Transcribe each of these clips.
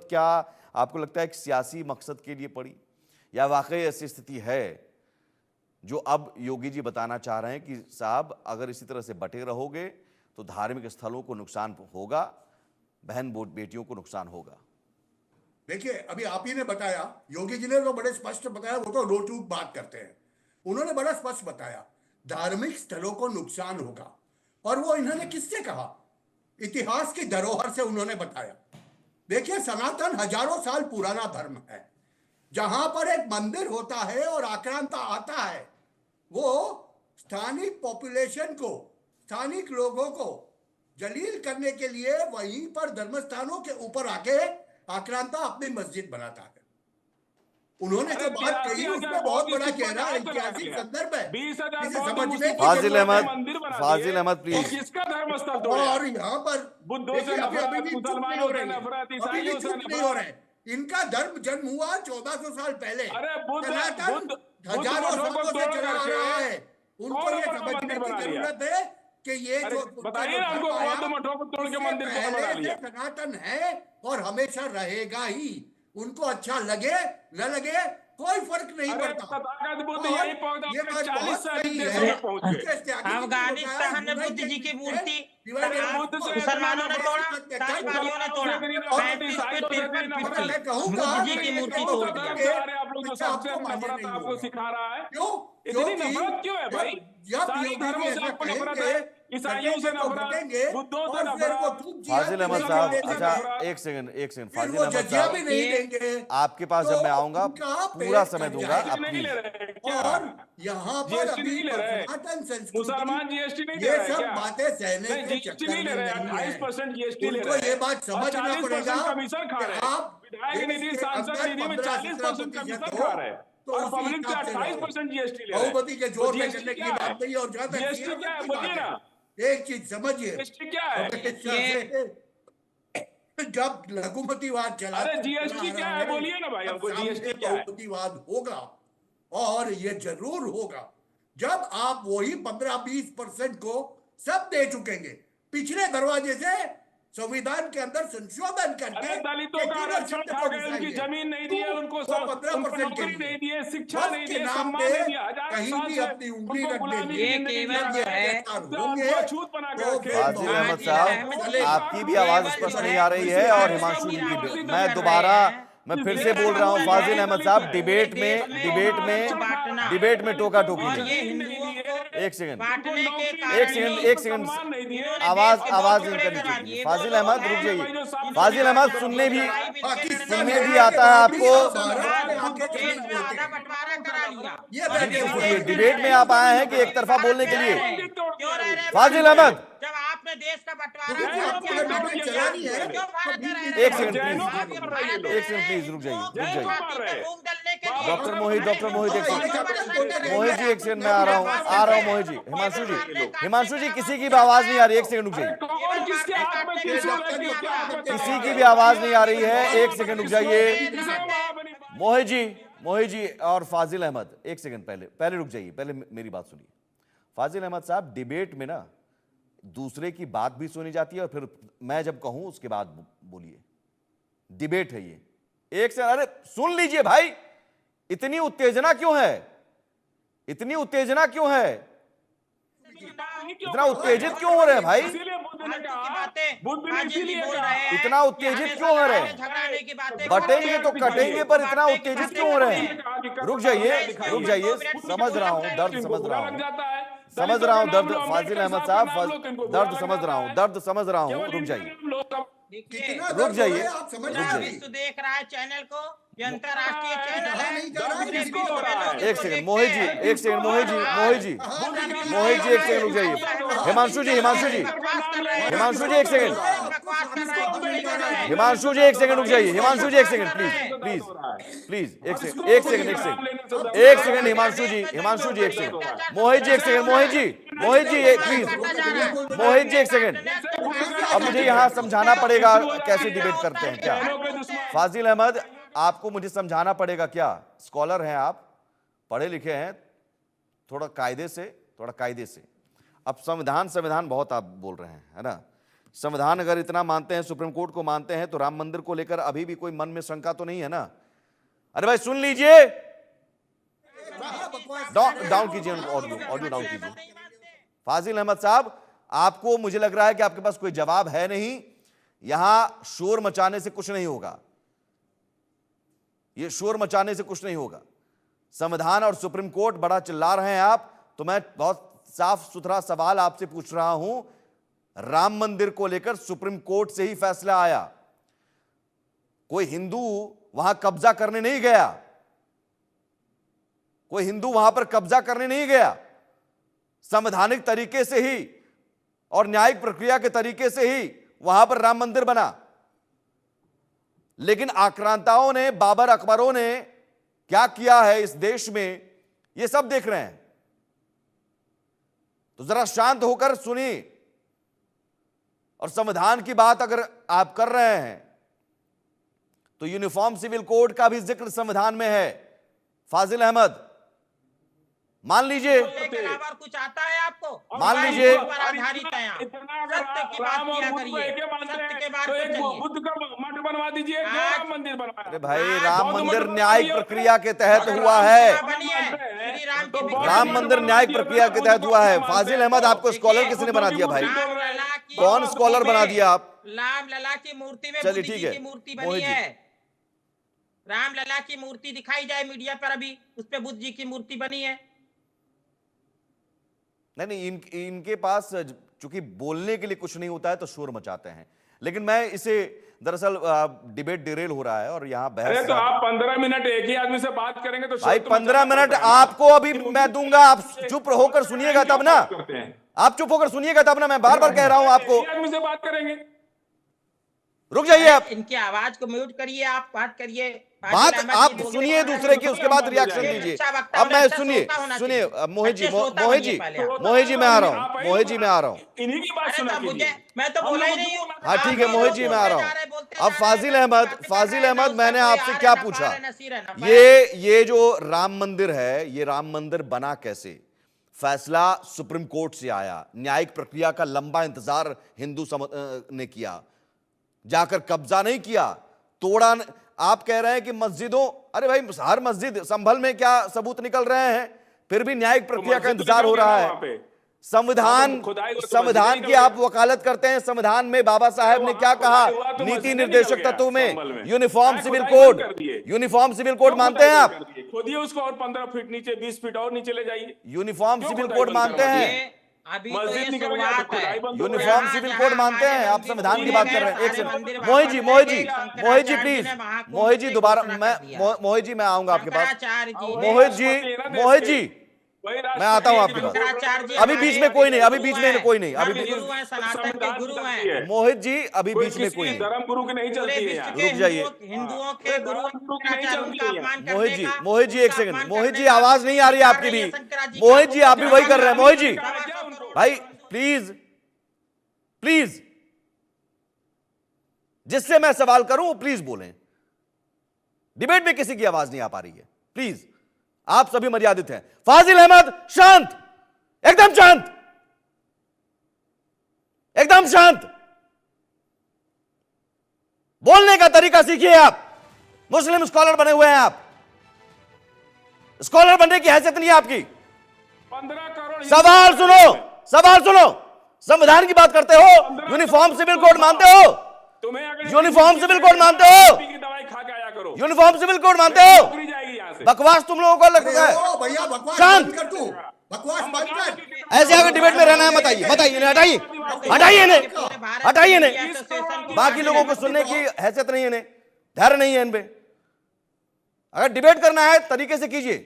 जरूरत क्या आपको लगता है एक सियासी मकसद के लिए पड़ी, या वाकई ऐसी स्थिति है जो अब योगी जी बताना चाह रहे हैं कि साहब अगर इसी तरह से बटे रहोगे तो धार्मिक स्थलों को नुकसान होगा, बहन बेटियों को नुकसान होगा? देखिए, अभी आप ही ने बताया, योगी जी ने तो बड़े स्पष्ट बताया, वो तो रोटूक बात करते हैं। उन्होंने बड़ा स्पष्ट बताया धार्मिक स्थलों को नुकसान होगा। और वो इन्होंने किससे कहा? इतिहास की धरोहर से उन्होंने बताया। देखिए, सनातन हजारों साल पुराना धर्म है। जहां पर एक मंदिर होता है और आक्रांता आता है, वो स्थानिक पॉपुलेशन को, स्थानिक लोगों को जलील करने के लिए वहीं पर धर्मस्थानों के ऊपर आके आक्रांता अपनी मस्जिद बनाता है। उन्होंने जो बात कही उसमें बहुत बड़ा गहरा ऐतिहासिक संदर्भ है। 20,000 समझने की फाजिल अहमद, मंदिर बना फाजिल अहमद प्लीज। किसका धर्मस्थल तोड़ा? और यहाँ पर बुद्धों से अभी भी चुप नहीं हो रही है, नफरत, अभी भी ईसाइयों से चुप नहीं हो रहे। इनका धर्म जन्म हुआ 1400 साल पहले। अरे बुद्ध हजारों सालों से चला आ रहा है। उनको ये समझने की जरूरत है कि ये जो बताइए ना हमको, बौद्ध मठों को तोड़ के मंदिर को बना लिया। सनातन है और हमेशा रहेगा ही। उनको अच्छा लगे न लगे कोई फर्क नहीं पड़ता। ये बात बहुत सही है। अफगानिस्तान में बुद्ध जी की मूर्ति मुसलमानों ने तोड़ा, तालिबानियों ने तोड़ा। 35 पे 53 बुद्ध जी की मूर्ति तोड़ दिया। आप लोग जो सबसे नफरत आपको सिखा रहा है, इतनी नफरत क्यों है भाई? सारे धर्मों से आपको नफरत है, ईसाइयों से नफरत, बुद्धों से नफरत। फाजिल अहमद साहब, अच्छा एक सेकंड फाजिल अहमद साहब, आपके पास जब मैं आऊंगा पूरा समय दूंगा। और यहाँ पर अभी सनातन संस्कृति, मुसलमान जीएसटी नहीं ये सब बातें सहने के जीएसटी नहीं ले रहे, 28% जीएसटी ले रहे। उनको ये बात समझना पड़ेगा कमीशन खा रहे हैं। आप विधायक निधि, सांसद निधि में 40% कमीशन खा रहे हैं और पब्लिक से 28% जीएसटी ले रहे हैं। बहुमती के जोर में करने की बात नहीं। और जहां तक जीएसटी क्या है बोलिए ना, एक चीज समझिए, जीएसटी क्या है? जब लघुमतीवाद चला, अरे जीएसटी क्या है बोलिए ना भाई हमको, जीएसटी क्या है? लघुमतीवाद होगा और ये जरूर होगा जब आप वही 15-20% को सब दे चुकेंगे, पिछले दरवाजे से संविधान के अंदर संशोधन करके। दलितों का आरक्षण खा गए, उनकी जमीन नहीं दी है, उनको 15% नौकरी नहीं दी है, शिक्षा नहीं दी है, सम्मान नहीं दिया, कहीं भी अपनी उंगली रख देंगे। ये केवल जो है अछूत बना के रखे। फाजिल अहमद साहब, आपकी भी आवाज स्पष्ट नहीं आ रही है और हिमांशु जी की भी। मैं फिर से बोल रहा हूँ फाजिल अहमद साहब, डिबेट में टोका टोकी नहीं। एक सेकंड आवाज नहीं करनी चाहिए। फाजिल अहमद रुक जाइए। फाजिल अहमद, सुनने भी आता है आपको? डिबेट में आप आए हैं कि एक तरफा बोलने के लिए? फाजिल अहमद, जब आपने देश का बंटवारा एक सेकंड प्लीज रुक जाइए। डॉक्टर मोहित जी एक सेकंड में आ रहा हूँ मोहित जी। हिमांशु जी किसी की भी आवाज नहीं आ रही, एक सेकंड रुक जाइए। किसी की भी आवाज नहीं आ रही है, एक सेकंड रुक जाइए। मोहित जी और फाजिल अहमद, एक सेकंड पहले रुक जाइए, पहले मेरी बात सुनिए। फाजिल अहमद साहब, डिबेट में ना दूसरे की बात भी सुनी जाती है और फिर मैं जब कहूं उसके बाद बोलिए। डिबेट है ये। एक से अरे सुन लीजिए भाई, इतनी उत्तेजना क्यों है? इतना उत्तेजित क्यों हो रहे हैं भाई? इतना उत्तेजित क्यों हो रहे हैं? बटेंगे तो कटेंगे, पर इतना उत्तेजित क्यों हो रहे हैं? रुक जाइए, समझ रहा हूं दर्द, समझ रहा हूं दर्द। फाजिल अहमद साहब, दर्द समझ रहा हूं, रुक जाइए। विश्व देख रहा है चैनल को, ये अंतरराष्ट्रीय चैनल है। एक सेकंड मोहित जी, एक सेकंड रुक जाइए। हिमांशु जी एक सेकंड रुक जाइए। हिमांशु जी एक सेकंड प्लीज एक सेकंड हिमांशु जी एक सेकंड। मोहित जी एक सेकंड। अब मुझे यहाँ समझाना पड़ेगा कैसे डिबेट करते हैं क्या? फाजिल अहमद, आपको मुझे समझाना पड़ेगा क्या? स्कॉलर हैं आप, पढ़े लिखे हैं, थोड़ा कायदे से। अब संविधान बहुत आप बोल रहे हैं, है ना? संविधान अगर इतना मानते हैं, सुप्रीम कोर्ट को मानते हैं, तो राम मंदिर को लेकर अभी भी कोई मन में शंका तो नहीं है ना? अरे भाई सुन लीजिए, डाउन कीजिए, ऑडियो डाउन कीजिए। फाजिल अहमद साहब, आपको, मुझे लग रहा है कि आपके पास कोई जवाब है नहीं। यहां शोर मचाने से कुछ नहीं होगा, ये शोर मचाने से कुछ नहीं होगा। संविधान और सुप्रीम कोर्ट बड़ा चिल्ला रहे हैं आप, तो मैं बहुत साफ सुथरा सवाल आपसे पूछ रहा हूं। राम मंदिर को लेकर सुप्रीम कोर्ट से ही फैसला आया, कोई हिंदू वहां कब्जा करने नहीं गया, कोई हिंदू वहां पर कब्जा करने नहीं गया। संवैधानिक तरीके से ही और न्यायिक प्रक्रिया के तरीके से ही वहां पर राम मंदिर बना। लेकिन आक्रांताओं ने, बाबर अकबरों ने क्या किया है इस देश में, ये सब देख रहे हैं। तो जरा शांत होकर सुनिए। और संविधान की बात अगर आप कर रहे हैं तो यूनिफॉर्म सिविल कोड का भी जिक्र संविधान में है। फाजिल अहमद, मान लीजिए, कुछ आता है आपको, मान लीजिए, आधारित है, सत्य की बात किया करिए, सत्य के बात पे चलिए। बुद्ध का मठ बनवा दीजिए, राम मंदिर बनवाया। अरे भाई, राम मंदिर न्यायिक प्रक्रिया के तहत हुआ है। राम मंदिर न्यायिक प्रक्रिया के तहत हुआ है। फाजिल अहमद, आपको स्कॉलर किसने बना दिया भाई? कौन स्कॉलर बना दिया आप? राम लला की मूर्ति में चलिए बुद्ध ठीक जी है, की मूर्ति बनी है। राम लला की मूर्ति दिखाई जाए मीडिया पर, अभी उस पे बुद्ध जी की मूर्ति बनी है। नहीं, इनके पास चूंकि बोलने के लिए कुछ नहीं होता है तो शोर मचाते हैं। लेकिन मैं इसे, दरअसल डिबेट डिरेल हो रहा है और यहाँ बहस। तो आप 15 मिनट एक ही आदमी से बात करेंगे तो भाई 15 मिनट आपको अभी मैं दूंगा, आप चुप होकर सुनिएगा तब ना, आप चुप होकर सुनिएगा तब ना। मैं बार बार कह रहा हूं आपको, आदमी से बात करेंगे। रुक जाइए आप, इनकी आवाज को म्यूट करिए, आप बात करिए, बात आप सुनिए दूसरे की, उसके बाद रिएक्शन दीजिए। अब मैं सुनिए मोहित जी, मोहित जी मैं आ रहा हूँ, मोहित जी मैं आ रहा हूँ। इन्हीं की बात सुना कीजिए। मैं तो बोला ही नहीं हूँ। हाँ ठीक है मोहित जी मैं आ रहा हूँ। अब फाजिल अहमद, मैंने आपसे क्या पूछा, ये जो राम मंदिर है, ये राम मंदिर बना कैसे? फैसला सुप्रीम कोर्ट से आया, न्यायिक प्रक्रिया का लंबा इंतजार हिंदू ने किया, जाकर कब्जा नहीं किया, तोड़ा। आप कह रहे हैं कि मस्जिदों, अरे भाई हर मस्जिद, संभल में क्या सबूत निकल रहे हैं, फिर भी न्यायिक प्रक्रिया का इंतजार हो रहा है। संविधान की आप वकालत करते हैं। संविधान में बाबा साहब ने क्या कहा, नीति निर्देशक तत्वों में यूनिफॉर्म सिविल कोड मानते हैं आप? खोदिए उसको और 15 फीट नीचे, 20 फीट और नीचे ले जाइए। यूनिफॉर्म सिविल कोड मानते हैं? अभी तो ये शुरुआत है। यूनिफॉर्म सिविल कोड मानते हैं आप? संविधान की बात कर रहे हैं। एक सेकंड मोहित जी प्लीज, मोहित जी दोबारा, मैं मोहित जी मैं आऊंगा आपके पास। मोहित जी मैं आता हूं आपके पास। अभी बीच में कोई नहीं, अभी बीच में कोई नहीं, अभी गुरु हैं। मोहित जी अभी बीच में कोई नहीं, धर्म गुरु की नहीं चलती है। रुक जाइए हिंदुओं के गुरु मोहित जी एक सेकंड, मोहित जी आवाज नहीं आ रही आपकी भी। मोहित जी आप भी वही कर रहे हैं। मोहित जी भाई प्लीज जिससे मैं सवाल करूं प्लीज बोलें। डिबेट में किसी की आवाज नहीं आ पा रही है, प्लीज आप सभी मर्यादित हैं। फाजिल अहमद शांत, एकदम शांत, एकदम शांत। बोलने का तरीका सीखिए आप। मुस्लिम स्कॉलर बने हुए हैं आप, स्कॉलर बनने की हैसियत नहीं है आपकी। 15 करोड़ सवाल सुनो। संविधान की बात करते हो, यूनिफॉर्म सिविल कोड मानते हो? यूनिफॉर्म सिविल कोड मानते हो? यूनिफॉर्म सिविल कोड मानते हो? बकवास तुम लोगों को लगता है? भैया बकवास शांत, बंद कर तू, बकवास बंद कर। ऐसे अगर डिबेट में रहना है मत आइए, हटाइए इन्हें। बाकी लोगों को सुनने की हैसियत नहीं है इन्हें, धैर्य नहीं है इन पे। अगर डिबेट करना है तरीके से कीजिए।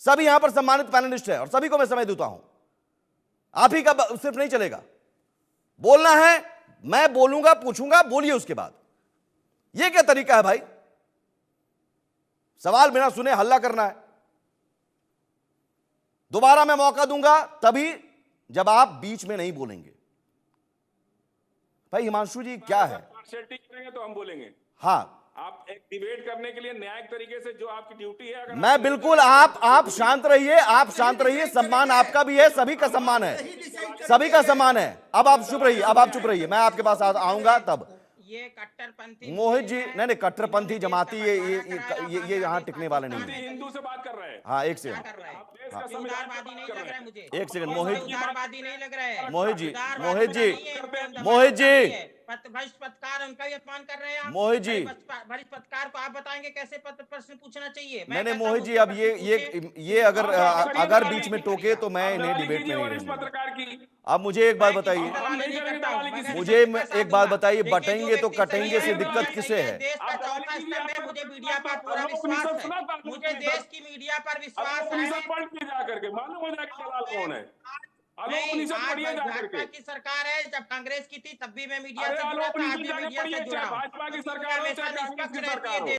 सभी यहां पर सम्मानित पैनलिस्ट है और सभी को मैं समय देता हूं, आप ही का सिर्फ नहीं चलेगा। बोलना है, मैं बोलूंगा, पूछूंगा, बोलिए उसके बाद। यह क्या तरीका है भाई? सवाल बिना सुने हल्ला करना है। दोबारा मैं मौका दूंगा तभी जब आप बीच में नहीं बोलेंगे। भाई हिमांशु जी क्या है? करेंगे तो हम बोलेंगे। हाँ आप एक डिबेट करने के लिए न्यायिक तरीके से जो आपकी ड्यूटी है, अगर मैं बिल्कुल, आप शांत रहिए, आप शांत रहिए, सम्मान आपका भी है, सभी का सम्मान है, सभी का सम्मान है। अब आप चुप रहिए, अब आप चुप रहिए, मैं आपके पास आऊंगा तब। ये कट्टरपंथी मोहित जी, नहीं कट्टरपंथी जमाती ये यहाँ टिकने वाले नहीं है। हिंदू से बात कर रहे हैं। हाँ एक सेकंड, उदारवादी नहीं लग रहा है मुझे, एक सेकंड मोहित, उदारवादी नहीं लग रहा है मोहित जी, उदारवादी मोहित जी, नहीं है, मोहित जी, भ्रष्ट पत्रकार उनका भी अपमान कर रहे हैं आप। मोहित जी, भ्रष्ट पत्रकार को आप बताएंगे कैसे प्रश्न पूछना चाहिए। मैं मैंने कहता मोहित हूं जी, कि अब प्रश्न पूछिए। ये अगर बीच में टोके तो मैं इन्हें डिबेट में नहीं वरिष्ठ लूंगा। पत्रकार की अब मुझे एक बात मैं किसी बताइए, दलाली नहीं करता हूं, मगर मुझे सबके साथ एक बात दूंगा। बताइए, देखिए, जो बटेंगे तो व्यक्ति सही कटेंगे से है, वो दिक्कत सही किसे है? देश का चौथा स्तंभ है, मुझे मीडिया पर पूरा विश्वास है, मुझे देश की मीडिया पर विश्वास है। उपनिषद पढ़ के जाकर के मालूम हो जाएगा दलाल कौन है। नहीं, उपनिषद आज पढ़िए जाकर भाजपा के। की सरकार है, जब कांग्रेस की थी तब भी मैं मीडिया अरे से जुड़ा था, आज उपनिषद भी जाके मीडिया पढ़िए, से जुड़ा चाहे हूं। भाजपा की मीडिया सरकार हो हमेशा चाहे कांग्रेस निष्पक्ष की रहती सरकार है हो। देश